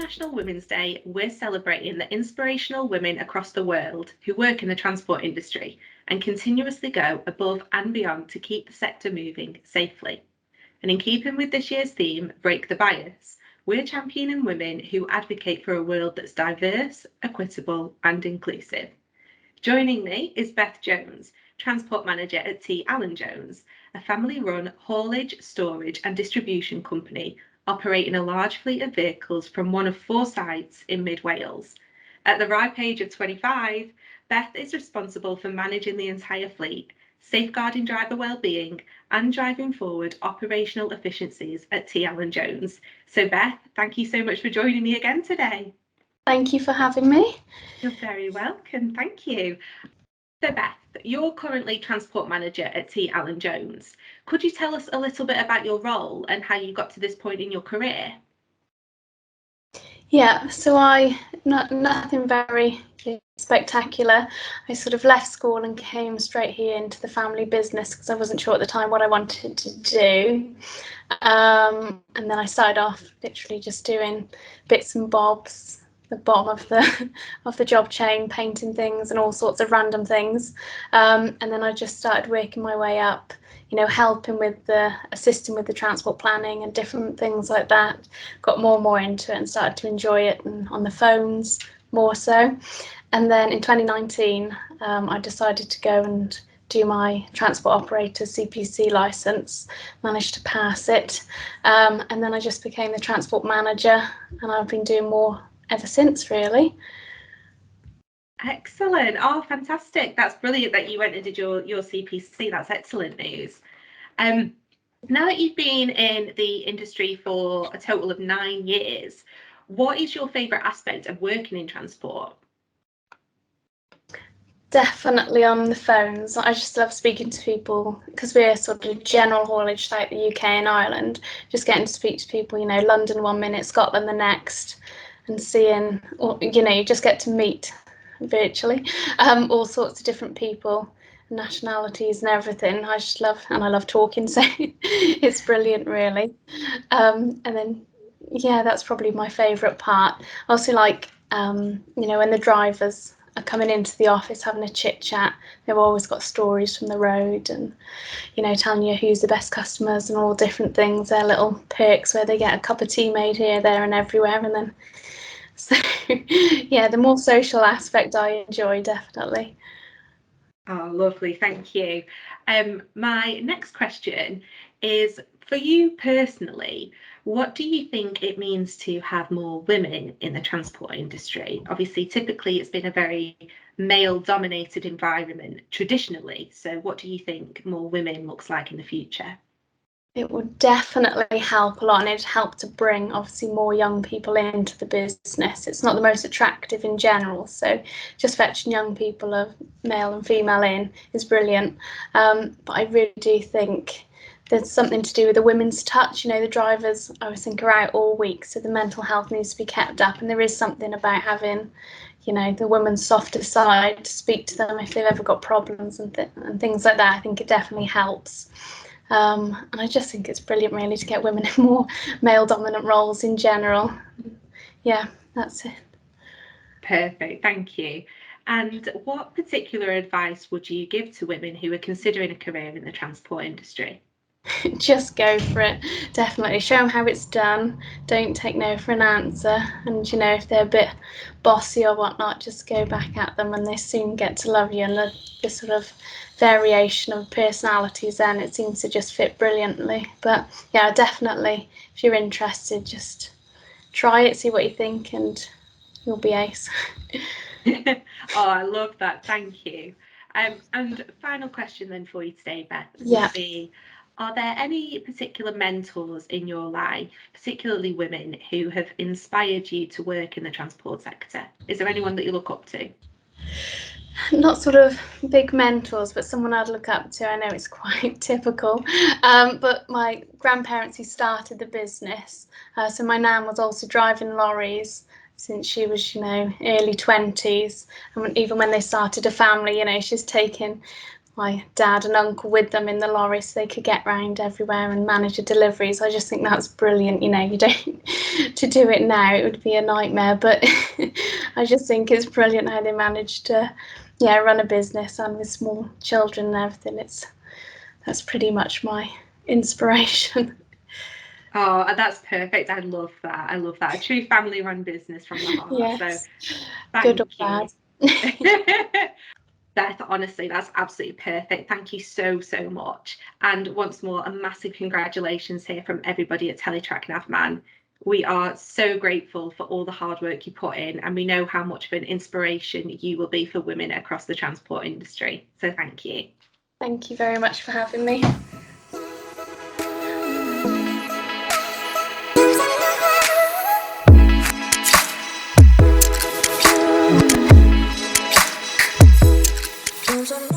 International Women's Day, we're celebrating the inspirational women across the world who work in the transport industry and continuously go above and beyond to keep the sector moving safely. And in keeping with this year's theme, Break the Bias, we're championing women who advocate for a world that's diverse, equitable and inclusive. Joining me is Beth Jones, Transport Manager at T Alun Jones, a family-run haulage, storage and distribution company operating a large fleet of vehicles from one of 4 sites in mid-Wales. At the ripe age of 25, Beth is responsible for managing the entire fleet, safeguarding driver wellbeing and driving forward operational efficiencies at T Alun Jones. So Beth, thank you so much for joining me again today. Thank you for having me. You're very welcome, thank you. So Beth, you're currently Transport Manager at T Alun Jones. Could you tell us a little bit about your role and how you got to this point in your career? Yeah, so nothing very spectacular. I sort of left school and came straight here into the family business because I wasn't sure at the time what I wanted to do. And then I started off literally just doing bits and bobs, the bottom of the job chain, painting things and all sorts of random things. And then I just started working my way up, helping with assisting with the transport planning and different things like that. Got more and more into it and started to enjoy it, and on the phones more so. And then in 2019, I decided to go and do my transport operator CPC license, managed to pass it. And then I just became the transport manager, and I've been doing more ever since, really. Excellent. Oh, fantastic. That's brilliant that you went and did your CPC. That's excellent news. Now that you've been in the industry for a total of 9 years, what is your favourite aspect of working in transport? Definitely on the phones. I just love speaking to people because we're sort of general haulage like the UK and Ireland. Just getting to speak to people, London 1 minute, Scotland the next, and seeing, you just get to meet virtually all sorts of different people, nationalities and everything. I just love, and I love talking, so it's brilliant, really. And then, yeah, that's probably my favourite part. I also like, when the drivers are coming into the office having a chit chat. They've always got stories from the road and, telling you who's the best customers and all different things, their little perks where they get a cup of tea made here, there and everywhere. And then, so yeah, the more social aspect I enjoy, definitely. Oh, lovely, thank you. My next question is, for you personally, what do you think it means to have more women in the transport industry? Obviously, typically it's been a very male-dominated environment traditionally. So what do you think more women looks like in the future? It would definitely help a lot, and it'd help to bring obviously more young people into the business. It's not the most attractive in general, so just fetching young people of male and female in is brilliant. But I really do think there's something to do with the women's touch. The drivers, I always think, are out all week, so the mental health needs to be kept up, and there is something about having the woman's softer side to speak to them if they've ever got problems and things like that. I think it definitely helps. And I just think it's brilliant, really, to get women in more male-dominant roles in general. Yeah, that's it. Perfect, thank you. And what particular advice would you give to women who are considering a career in the transport industry? Just go for it, definitely. Show them how it's done. Don't take no for an answer. And, if they're a bit bossy or whatnot, just go back at them and they soon get to love you. And the sort of variation of personalities then, it seems to just fit brilliantly. But yeah, definitely, if you're interested, just try it, see what you think, and you'll be ace. Oh, I love that, thank you. And final question then for you today, Beth, would be, are there any particular mentors in your life, particularly women, who have inspired you to work in the transport sector? Is there anyone that you look up to? Not sort of big mentors, but someone I'd look up to. I know it's quite typical, but my grandparents who started the business. So my nan was also driving lorries since she was, early 20s. And even when they started a family, she's taken my dad and uncle with them in the lorry so they could get round everywhere and manage a delivery. So I just think that's brilliant. You know, you don't to do it now, it would be a nightmare, but I just think it's brilliant how they managed to run a business, and with small children and everything. That's pretty much my inspiration. Oh, that's perfect. I love that. I love that. A true family-run business from the heart. Yes. So Good or thank you. bad. Beth, honestly, that's absolutely perfect. Thank you so, so much. And once more, a massive congratulations here from everybody at Teletrack Navman. We are so grateful for all the hard work you put in, and we know how much of an inspiration you will be for women across the transport industry. So thank you. Thank you very much for having me. Jones on